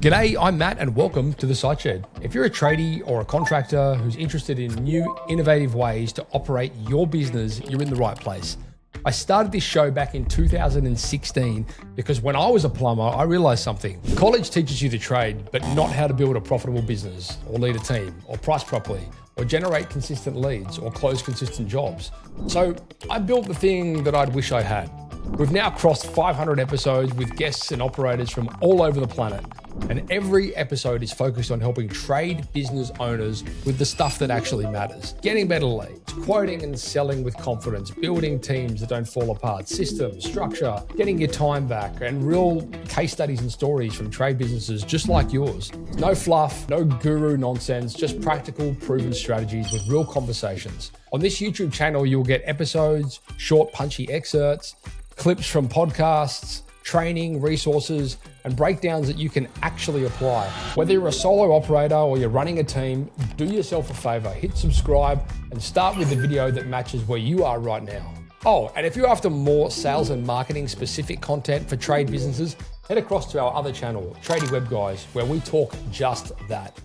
G'day, I'm Matt and welcome to The Site Shed. If you're a tradie or a contractor who's interested in new, innovative ways to operate your business, you're in the right place. I started this show back in 2016 because when I was a plumber, I realized something. College teaches you to trade, but not how to build a profitable business or lead a team or price properly or generate consistent leads or close consistent jobs. So I built the thing that I'd wish I had. We've now crossed 500 episodes with guests and operators from all over the planet. And every episode is focused on helping trade business owners with the stuff that actually matters. Getting better leads, quoting and selling with confidence, building teams that don't fall apart, systems, structure, getting your time back, and real case studies and stories from trade businesses just like yours. No fluff, no guru nonsense, just practical, proven strategies with real conversations. On this YouTube channel, you'll get episodes, short, punchy excerpts, clips from podcasts, training, resources, and breakdowns that you can actually apply. Whether you're a solo operator or you're running a team, do yourself a favor, hit subscribe and start with the video that matches where you are right now. Oh, and if you're after more sales and marketing specific content for trade businesses, head across to our other channel, Tradie Web Guys, where we talk just that.